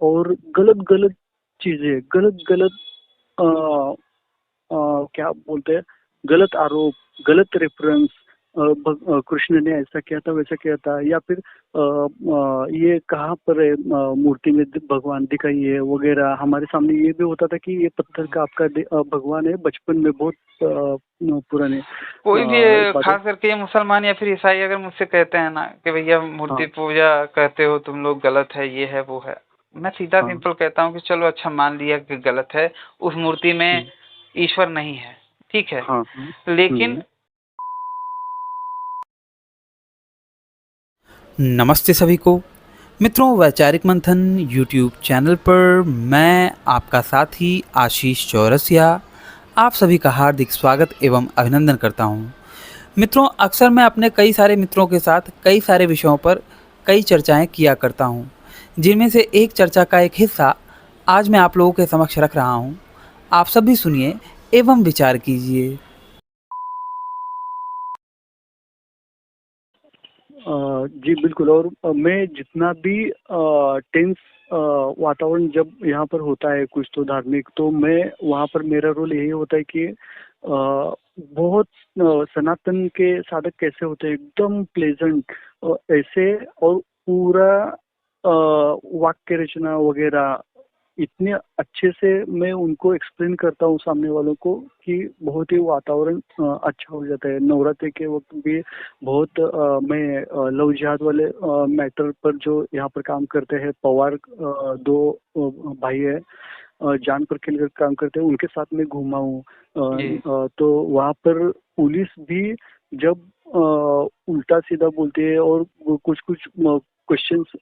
और गलत गलत चीजें, गलत गलत क्या बोलते हैं, गलत आरोप, गलत रेफरेंस, कृष्ण ने ऐसा किया था वैसा किया था, या फिर ये कहाँ पर है, मूर्ति में भगवान दिखाई है वगैरह। हमारे सामने ये भी होता था कि ये पत्थर का आपका भगवान है, बचपन में बहुत पुराने कोई भी बातें। खास करके ये मुसलमान या फिर ईसाई अगर मुझसे कहते हैं ना कि भैया मूर्ति हाँ पूजा करते हो तुम लोग, गलत है, ये है वो है, मैं सीधा हाँ। सिंपल कहता हूँ कि चलो अच्छा मान लिया कि गलत है, उस मूर्ति में हम्म, ईश्वर नहीं है, ठीक है, हाँ। लेकिन नमस्ते सभी को मित्रों, वैचारिक मंथन यूट्यूब चैनल पर मैं आपका साथी आशीष चौरसिया आप सभी का हार्दिक स्वागत एवं अभिनंदन करता हूं। मित्रों, अक्सर मैं अपने कई सारे मित्रों के साथ कई सारे विषयों पर कई चर्चाएं किया करता हूं, जिनमें से एक चर्चा का एक हिस्सा आज मैं आप लोगों के समक्ष रख रहा हूं। आप सभी सुनिए एवं विचार कीजिए। जी बिल्कुल। और मैं जितना भी टेंस वातावरण जब यहाँ पर होता है कुछ तो धार्मिक, तो मैं वहाँ पर मेरा रोल यही होता है कि बहुत सनातन के साधक कैसे होते हैं, एकदम प्लेजेंट ऐसे, और पूरा वाक्य रचना वगैरह इतने अच्छे से मैं उनको एक्सप्लेन करता हूँ सामने वालों को कि बहुत ही वातावरण अच्छा हो जाता है। नवरात्रि के वक्त भी बहुत मैं लव जिहाद वाले मैटर पर जो यहाँ पर काम करते हैं, पवार दो भाई है, जान पर खेलकर काम करते हैं, उनके साथ में घूमा हूँ। जी तो वहाँ पर पुलिस भी जब उल्टा सीधा बोलती है और कुछ कुछ क्वेश्चंस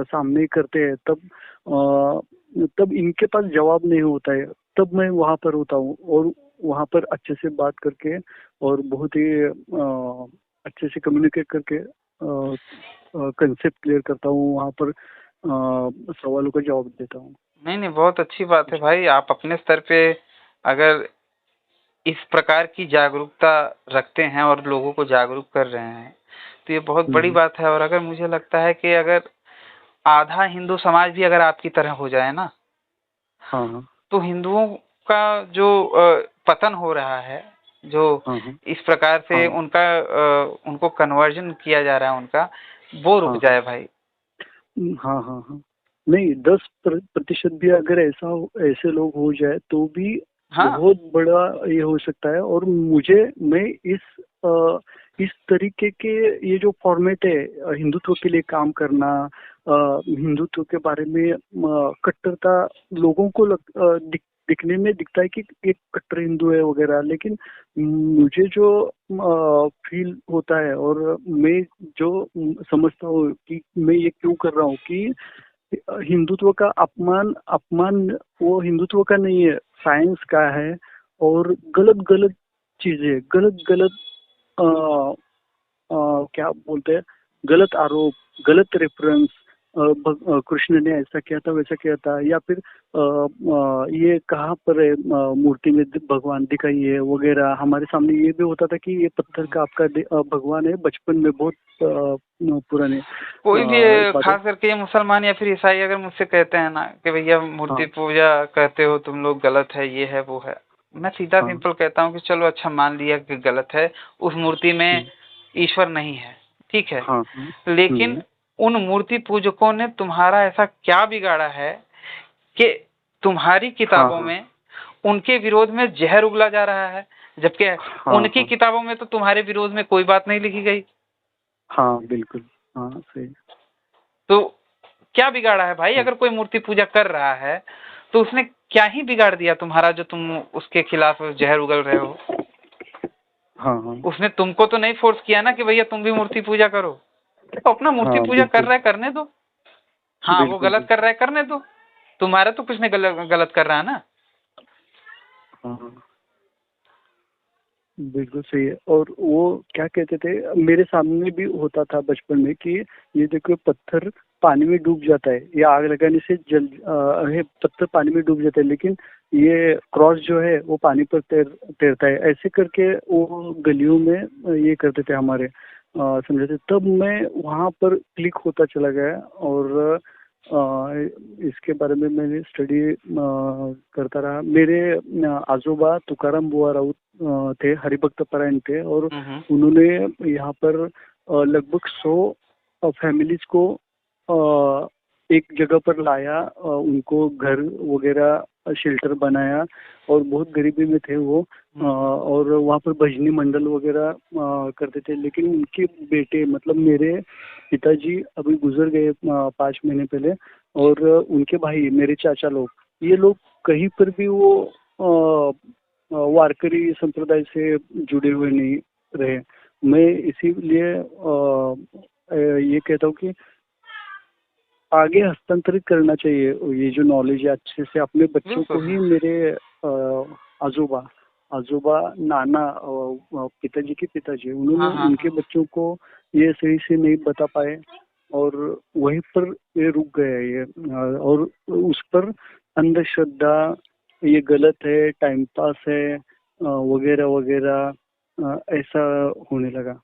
सामने करते हैं, तब इनके पास जवाब नहीं होता है, तब मैं वहाँ पर होता हूँ और वहाँ पर अच्छे से बात करके और बहुत ही अच्छे से कम्युनिकेट करके कंसेप्ट क्लियर करता हूँ, वहाँ पर सवालों का जवाब देता हूँ। नहीं नहीं, बहुत अच्छी बात है भाई, आप अपने स्तर पे अगर इस प्रकार की जागरूकता रखते हैं और लोगों को जागरूक कर रहे हैं तो ये बहुत बड़ी हम्म, बात है। और अगर मुझे लगता है कि अगर आधा हिंदू समाज भी अगर आपकी तरह हो जाए ना, हाँ हाँ तो हिंदुओं का जो पतन हो रहा है, जो हाँ हाँ इस प्रकार से हाँ उनका उनको कन्वर्जन किया जा रहा है उनका, वो रुक हाँ हाँ जाए भाई। हाँ हाँ हाँ। नहीं, 10% भी अगर ऐसे लोग हो जाए तो भी हाँ बहुत बड़ा ये हो सकता है। और मैं इस तरीके के ये जो फॉर्मेट है, हिंदुत्व के लिए काम करना, हिंदुत्व के बारे में कट्टरता लोगों को दिखने में दिखता है कि एक कट्टर हिंदू है वगैरह, लेकिन मुझे जो फील होता है और मैं जो समझता हूँ कि मैं ये क्यों कर रहा हूँ कि हिंदुत्व का अपमान अपमान वो हिंदुत्व का नहीं है, साइंस का है। और गलत गलत चीजें, गलत गलत क्या बोलते हैं, गलत आरोप, गलत रेफरेंस, कृष्ण ने ऐसा किया था वैसा किया था, या फिर ये कहाँ पर है, मूर्ति में भगवान दिखाई है वगैरह। हमारे सामने ये भी होता था कि ये पत्थर का आपका भगवान है, बचपन में बहुत पुराने कोई भी बातें। खास करके ये मुसलमान या फिर ईसाई अगर मुझसे कहते हैं ना कि भैया मूर्ति हाँ पूजा करते हो तुम लोग, गलत है, ये है वो है, मैं सीधा हाँ। सिंपल कहता हूँ कि चलो अच्छा मान लिया कि गलत है, उस मूर्ति में हम्म, ईश्वर नहीं है, ठीक है, हाँ। लेकिन उन मूर्ति पूजकों ने तुम्हारा ऐसा क्या बिगाड़ा है कि तुम्हारी हाँ किताबों हाँ में उनके विरोध में जहर उगला जा रहा है, जबकि हाँ उनकी हाँ किताबों में तो तुम्हारे विरोध में कोई बात नहीं लिखी गई। हाँ बिल्कुल। हाँ सही। तो क्या बिगाड़ा है भाई? हाँ अगर कोई मूर्ति पूजा कर रहा है तो उसने क्या ही बिगाड़ दिया तुम्हारा जो तुम उसके खिलाफ जहर उगल रहे हो? हाँ हाँ उसने तुमको तो नहीं फोर्स किया ना कि भैया तुम भी मूर्ति पूजा करो। तो अपना मूर्ति हाँ पूजा कर बिल्कुल रहा है, करने दो। हाँ, वो बिल्कुल गलत कर बिल्कुल। रहा है, करने दो। तुम्हारा तो कुछ नहीं गलत गलत कर रहा है ना। हाँ हाँ बिल्कुल सही है। और वो क्या कहते थे, मेरे सामने भी होता था बचपन में कि ये देखो पत्थर पानी में डूब जाता है, या आग लगाने से ये पत्थर पानी में डूब जाता है, लेकिन ये क्रॉस जो है वो पानी पर तैरता है। ऐसे करके वो गलियों में ये करते थे हमारे, समझे थे। तब मैं वहाँ पर क्लिक होता चला गया और इसके बारे में मैंने स्टडी करता रहा। मेरे आजोबा तुकाराम बुआ राउत थे, हरिभक्त परायण थे, और उन्होंने यहाँ पर लगभग 100 फैमिलीज को एक जगह पर लाया, उनको घर वगैरह शेल्टर बनाया, और बहुत गरीबी में थे वो। और वहाँ पर भजनी मंडल वगैरह करते थे। लेकिन उनके बेटे, मतलब मेरे पिताजी अभी गुजर गए 5 महीने पहले, और उनके भाई, मेरे चाचा लोग, ये लोग कहीं पर भी वो वारकरी संप्रदाय से जुड़े हुए नहीं रहे। मैं इसीलिए ये कहता हूँ कि आगे हस्तांतरित करना चाहिए ये जो नॉलेज है अच्छे से अपने बच्चों को ही। मेरे आजोबा नाना, पिताजी के पिताजी, उन्होंने उनके बच्चों को ये सही से नहीं बता पाए, और वहीं पर ये रुक गया ये। और उस पर अंधश्रद्धा, ये गलत है, टाइम पास है वगैरह वगैरह ऐसा होने लगा।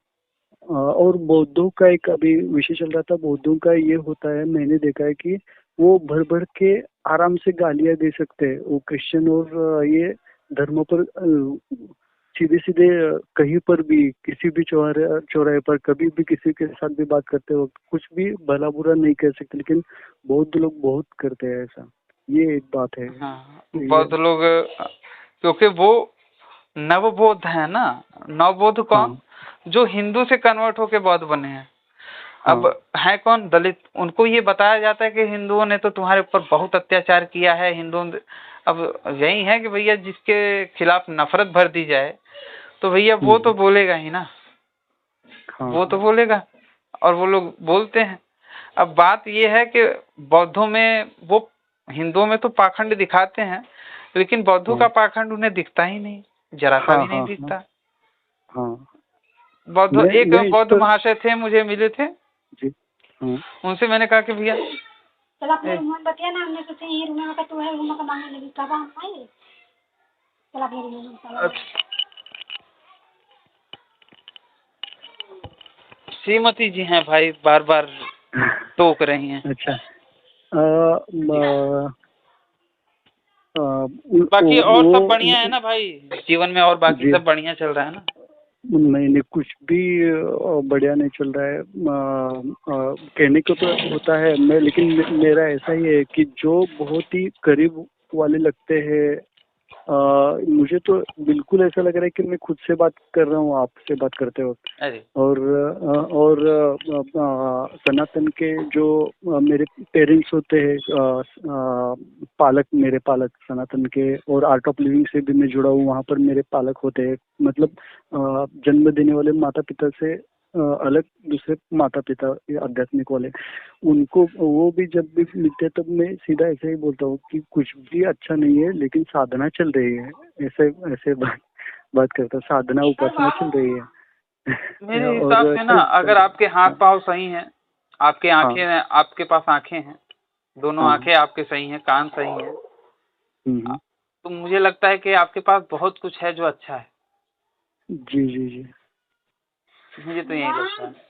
और बौद्धों का एक अभी विषय चल रहा था। बौद्धों का ये होता है, मैंने देखा है कि वो भर भर के आराम से गालियां दे सकते हैं। वो क्रिश्चियन और ये धर्म पर सीधे सीधे कहीं पर भी, किसी भी चौराहे पर कभी भी किसी के साथ भी बात करते वक्त कुछ भी भला बुरा नहीं कह सकते। लेकिन बौद्ध लोग बहुत करते हैं ऐसा, ये एक बात है। बौद्ध लोग क्योंकि वो नवबौद्ध है ना। नवबौद्ध कौन? जो हिंदू से कन्वर्ट होके बौद्ध बने हैं। अब है कौन? दलित। उनको ये बताया जाता है कि हिंदुओं ने तो तुम्हारे ऊपर बहुत अत्याचार किया है। हिंदुओं, अब यही है कि भैया जिसके खिलाफ नफरत भर दी जाए तो भैया वो तो बोलेगा ही ना। वो तो बोलेगा, और वो लोग बोलते हैं। अब बात ये है कि बौद्धों में, वो हिंदुओं में तो पाखंड दिखाते हैं, लेकिन बौद्धों का पाखंड उन्हें दिखता ही नहीं, जरा सा भी नहीं दिखता। बौद्ध, एक बौद्ध महाशय थे, मुझे मिले थे जी। उनसे मैंने कहा कि भैया श्रीमती जी हैं भाई, बार बार टोक रही हैं। अच्छा। बाकी और सब बढ़िया है ना भाई जीवन में? और बाकी सब बढ़िया चल रहा है ना? नहीं, कुछ भी बढ़िया नहीं चल रहा है। कहने को तो होता है मैं, लेकिन मेरा ऐसा ही है कि जो बहुत ही करीब वाले लगते हैं, मुझे तो बिल्कुल ऐसा लग रहा है कि मैं खुद से बात कर रहा हूँ आपसे बात करते वक्त। और सनातन के जो मेरे पेरेंट्स होते हैं, मेरे पालक सनातन के, और आर्ट ऑफ लिविंग से भी मैं जुड़ा हूँ, वहाँ पर मेरे पालक होते हैं। मतलब जन्म देने वाले माता पिता से अलग दूसरे माता पिता आध्यात्मिक वाले, उनको वो भी जब भी मिलते तब मैं सीधा ऐसे ही बोलता हूँ कि कुछ भी अच्छा नहीं है, लेकिन साधना चल रही है। ऐसे बात करता, साधना उपासना चल रही है। मेरे हिसाब से ना, अगर आपके हाथ पांव सही हैं, आपके आंखें हैं, आपके पास आंखें हैं, दोनों आंखें आपके सही हैं, कान सही हैं, तो मुझे लगता है कि आपके पास बहुत कुछ है जो अच्छा है। जी जी जी, मुझे तो यही लगता है।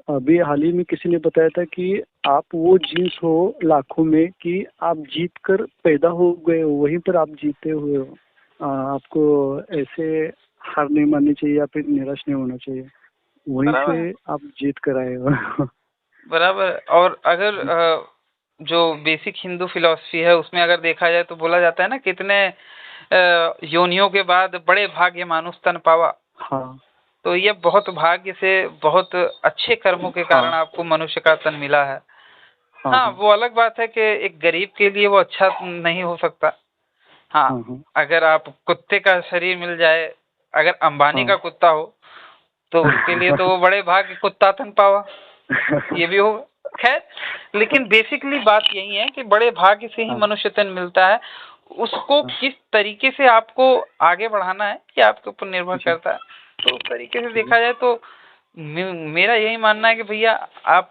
अभी हाल ही में किसी ने बताया था कि आप वो जीन्स हो लाखों में कि आप जीत कर पैदा हो गए हो, वहीं पर आप जीते हुए हो। आपको ऐसे हार नहीं माननी चाहिए या फिर निराश नहीं होना चाहिए, वहीं से आप जीत कर आए हो। बराबर। और अगर जो बेसिक हिंदू फिलॉसफी है उसमें अगर देखा जाए तो बोला जाता है ना, कितने योनियों के बाद बड़े भाग्य मानुष तन पावा। तो ये बहुत भाग्य से, बहुत अच्छे कर्मों के कारण आपको मनुष्य का तन मिला है। वो अलग बात है कि एक गरीब के लिए वो अच्छा नहीं हो सकता। अगर आप कुत्ते का शरीर मिल जाए, अगर अंबानी का कुत्ता हो तो उसके लिए तो वो बड़े भाग्य कुत्ता तन पावा, ये भी होगा। खैर, लेकिन बेसिकली बात यही है कि बड़े भाग्य से ही मनुष्य तन मिलता है। उसको किस तरीके से आपको आगे बढ़ाना है ये आपके ऊपर निर्भर करता है। तो उस तरीके से देखा जाए तो मेरा यही मानना है कि भैया आप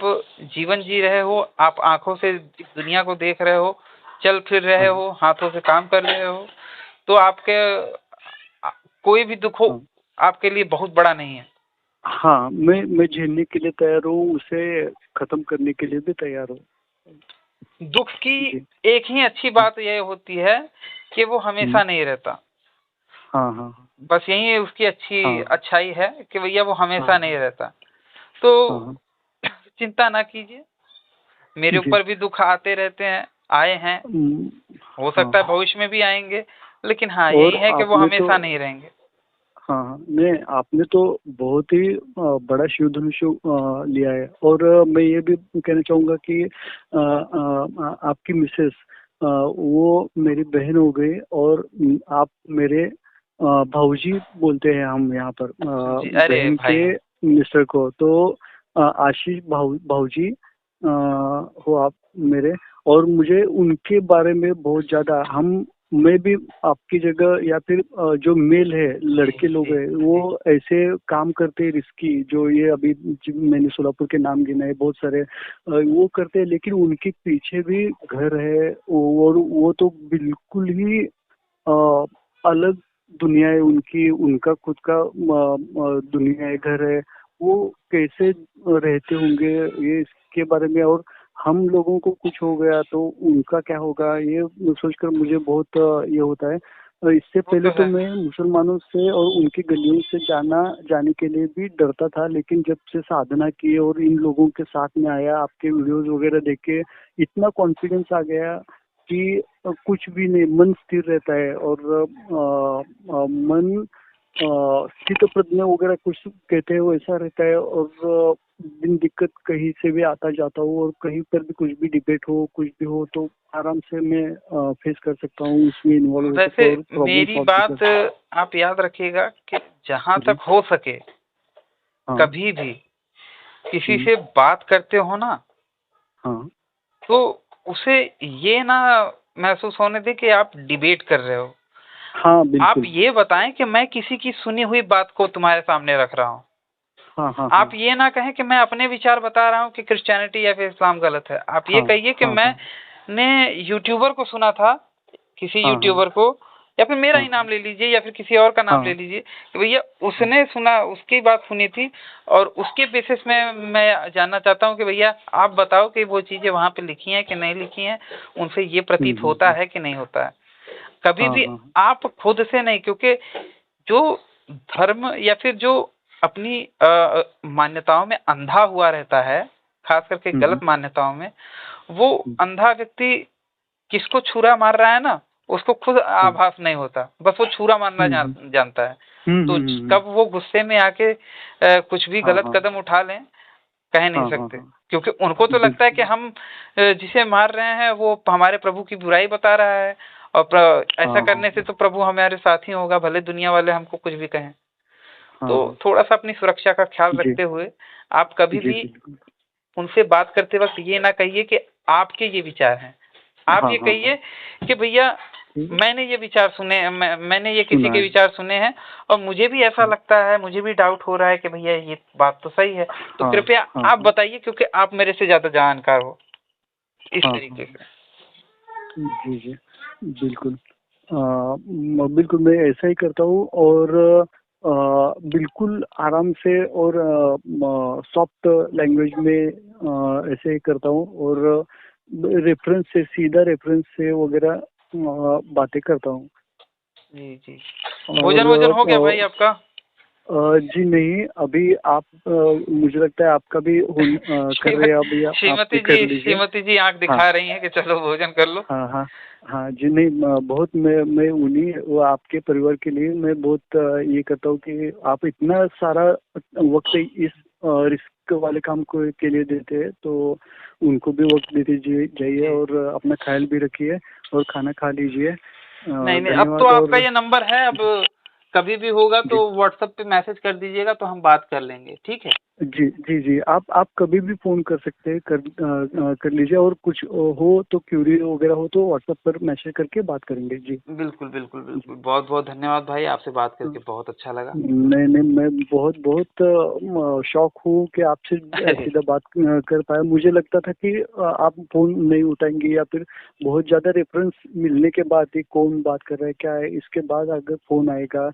जीवन जी रहे हो, आप आंखों से दुनिया को देख रहे हो, चल फिर रहे हो, हाथों से काम कर रहे हो, तो आपके कोई भी दुख हो आपके लिए बहुत बड़ा नहीं है। मैं झेलने के लिए तैयार हूँ, उसे खत्म करने के लिए भी तैयार हूँ। दुख की जी। एक ही अच्छी बात यह होती है कि वो हमेशा नहीं रहता। हाँ हाँ बस यही उसकी हाँ अच्छाई है कि भैया वो हमेशा हाँ नहीं रहता। तो हाँ चिंता ना कीजिए, मेरे जी। ऊपर भी दुख आते रहते हैं, आए हैं, हम्म, हो हाँ सकता है भविष्य में भी आएंगे, लेकिन हाँ और यही है कि वो आपने तो हमेशा नहीं रहेंगे। हाँ हाँ नहीं, आपने तो बहुत ही बड़ा शिव धनुष लिया है। और मैं ये भी कहना चाहूंगा कि आपकी मिसेस वो मेरी बहन हो गई, और आप मेरे भाऊजी बोलते हैं हम यहाँ पर जी, अरे बहन भाई, के मिस्टर को। तो आशीष भाऊजी हो आप मेरे। और मुझे उनके बारे में बहुत ज्यादा, हम मैं भी आपकी जगह, या फिर जो मेल है जी लड़के लोग जी हैं जी वो ऐसे काम करते हैं रिस्की, जो ये अभी मैंने सोलापुर के नाम गिना है बहुत सारे, वो करते हैं, लेकिन उनके पीछे भी घर है। और वो तो बिल्कुल ही अ, अलग दुनिया है उनकी, उनका खुद का दुनिया है, घर है। वो कैसे रहते होंगे ये इसके बारे में, और हम लोगों को कुछ हो गया तो उनका क्या होगा, ये सोचकर मुझे बहुत ये होता है। इससे वो पहले तो तो है। मैं मुसलमानों से और उनकी गलियों से जाने के लिए भी डरता था, लेकिन जब से साधना की और इन लोगों के साथ में आया, आपके वीडियोस वगैरह देख के इतना कॉन्फिडेंस आ गया कि कुछ भी नहीं, मन स्थिर रहता है। और मन स्थित प्रज्ञ वगैरह कुछ कहते हैं वैसा रहता है। और बिन दिक्कत कहीं से भी आता जाता हूँ, और कहीं पर भी कुछ भी डिबेट हो, कुछ भी हो, तो आराम से मैं फेस कर सकता हूँ, उसमें इन्वॉल्व हो सकता वैसे हूँ और प्रॉब्लम मेरी सॉल्व भी कर बात सकता आप याद रखिएगा कि जहां हूँ। जी। तक हो सके हाँ। कभी भी किसी हम्म, से बात करते हो ना, हाँ तो उसे ये ना महसूस होने दे कि आप डिबेट कर रहे हो। हाँ आप बिल्कुल। ये बताएं कि मैं किसी की सुनी हुई बात को तुम्हारे सामने रख रहा हूँ। हाँ हाँ आप हाँ ये ना कहें कि मैं अपने विचार बता रहा हूँ कि क्रिश्चियनिटी या फिर इस्लाम गलत है। आप ये हाँ कहिए कि हाँ हाँ मैंने यूट्यूबर को सुना था, किसी हाँ हाँ यूट्यूबर को, या फिर मेरा हाँ ही नाम ले लीजिए या फिर किसी और का नाम ले हाँ लीजिए कि भैया हाँ उसने सुना, उसकी बात सुनी थी, और उसके बेसिस में मैं जानना चाहता हूँ कि भैया आप बताओ कि वो चीजें वहां पे लिखी हैं कि नहीं लिखी हैं, उनसे ये प्रतीत होता हम्म। है कि नहीं होता है। कभी हाँ भी हाँ आप खुद से नहीं, क्योंकि जो धर्म या फिर जो अपनी मान्यताओं में अंधा हुआ रहता है, खास करके हम्म गलत मान्यताओं में, वो हम्म अंधा व्यक्ति किसको छुरा मार रहा है ना, उसको खुद हम्म आभास नहीं होता, बस वो छुरा मारना हम्म जानता है। तो हम्म। कब वो गुस्से में आके कुछ भी हाँ गलत हाँ कदम उठा लें, कह नहीं हाँ हाँ सकते, हाँ क्योंकि उनको तो लगता है कि बिल्कुल। हम जिसे मार रहे हैं वो हमारे प्रभु की बुराई बता रहा है, और ऐसा हाँ हाँ करने से तो प्रभु हमारे साथ ही होगा, भले दुनिया वाले हमको कुछ भी कहें। हाँ तो हाँ थोड़ा सा अपनी सुरक्षा का ख्याल जी रखते हुए आप कभी जी भी बिल्कुल। उनसे बात करते वक्त ये ना कहिए कि आपके ये विचार हैं। आप हाँ ये हाँ हाँ कहिए कि भैया ठीक, मैंने ये विचार सुने, मैंने ये किसी सुना के है। विचार सुने हैं, और मुझे भी ऐसा हाँ लगता है, मुझे भी डाउट हो रहा है कि भैया ये बात तो सही है, तो हाँ कृपया हाँ आप हाँ बताइए, क्योंकि आप मेरे से ज्यादा जानकार हो, इस हाँ तरीके हाँ से। जी जी बिल्कुल। बिल्कुल मैं ऐसा ही करता हूँ। और बिल्कुल आराम से और सॉफ्ट लैंग्वेज में ऐसे ही करता हूँ। और रेफरेंस से, सीधा रेफरेंस से वगैरह बातें करता हूँ। जी जी। और भोजन वोजन हो गया भाई आपका? जी नहीं, अभी आप मुझे लगता है आपका भी कर रहे हैं अभी, आप भी कर लीजिए। श्रीमती जी आंख हाँ दिखा रही हैं कि चलो भोजन कर लो। हाँ हाँ हाँ जी नहीं, बहुत मैं उन्हीं, वो आपके परिवार के लिए मैं बहुत ये करता हूँ कि आप इतना सारा वक्त इस रिस्क वाले काम को के लिए देते हैं, तो उनको भी वक्त दे दीजिए जाइए, जी। और अपना ख्याल भी रखिए और खाना खा लीजिए। नहीं नहीं, अब तो धन्यवाद। आपका और ये नंबर है, अब कभी भी होगा तो जी व्हाट्सएप पे मैसेज कर दीजिएगा तो हम बात कर लेंगे, ठीक है? जी जी जी, आप कभी भी फोन कर सकते हैं, कर लीजिए। और कुछ हो तो क्यूरी वगैरह हो तो व्हाट्सएप पर मैसेज करके बात करेंगे। जी बिल्कुल बिल्कुल जी। बिल्कुल, बहुत बहुत धन्यवाद भाई, आपसे बात तो करके बहुत अच्छा लगा। नहीं नहीं, मैं बहुत बहुत शौक हूँ कि आपसे अरे सीधा बात कर पाया। मुझे लगता था कि आप फोन नहीं उठाएंगे, या फिर बहुत ज्यादा रेफरेंस मिलने के बाद ही कौन बात कर रहा है क्या है, इसके बाद अगर फोन आएगा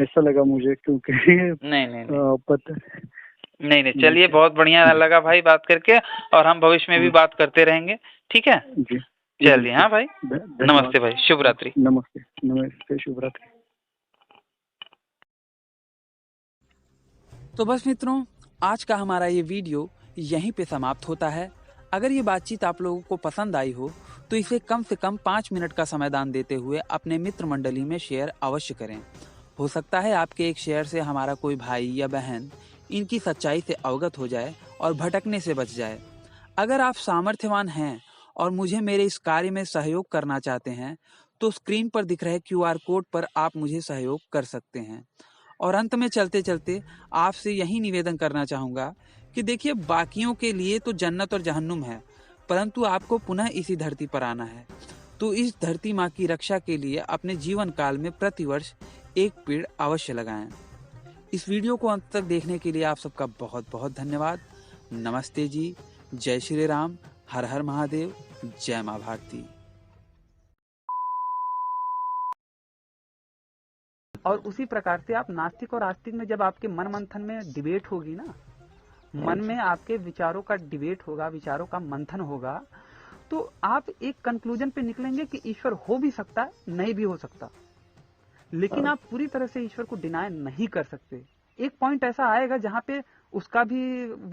ऐसा लगा मुझे, क्योंकि नहीं नहीं नहीं, पता नहीं नहीं, चलिए, बहुत बढ़िया लगा भाई बात करके, और हम भविष्य में भी बात करते रहेंगे। ठीक है जी, चलिए। हाँ भाई, नमस्ते भाई, शुभ रात्रि। नमस्ते नमस्ते, शुभ रात्रि। तो बस मित्रों, आज का हमारा ये वीडियो यहीं पे समाप्त होता है। अगर ये बातचीत आप लोगों को पसंद आई हो तो इसे कम से कम 5 मिनट का समाधान देते हुए अपने मित्र मंडली में शेयर अवश्य करें। हो सकता है आपके एक शेयर से हमारा कोई भाई या बहन इनकी सच्चाई से अवगत हो जाए और भटकने से बच जाए। अगर आप सामर्थ्यवान हैं और मुझे मेरे इस कार्य में सहयोग करना चाहते हैं तो स्क्रीन पर दिख रहे QR कोड पर आप मुझे सहयोग कर सकते हैं। और अंत में चलते चलते आपसे यही निवेदन करना चाहूँगा कि देखिए, बाकियों के लिए तो जन्नत और जहन्नुम है, परंतु आपको पुनः इसी धरती पर आना है। तो इस धरती माँ की रक्षा के लिए अपने जीवन काल में प्रतिवर्ष एक पेड़ अवश्य लगाएं। इस वीडियो को अंत तक देखने के लिए आप सबका बहुत बहुत धन्यवाद। नमस्ते जी, जय श्री राम, हर हर महादेव, जय माँ भारती। और उसी प्रकार से आप नास्तिक और आस्तिक में जब आपके मन मंथन में डिबेट होगी ना, मन में आपके विचारों का डिबेट होगा, विचारों का मंथन होगा, तो आप एक कंक्लूजन पे निकलेंगे कि ईश्वर हो भी सकता है, नहीं भी हो सकता, लेकिन आप पूरी तरह से ईश्वर को डिनाय नहीं कर सकते। एक पॉइंट ऐसा आएगा जहां पे उसका भी वो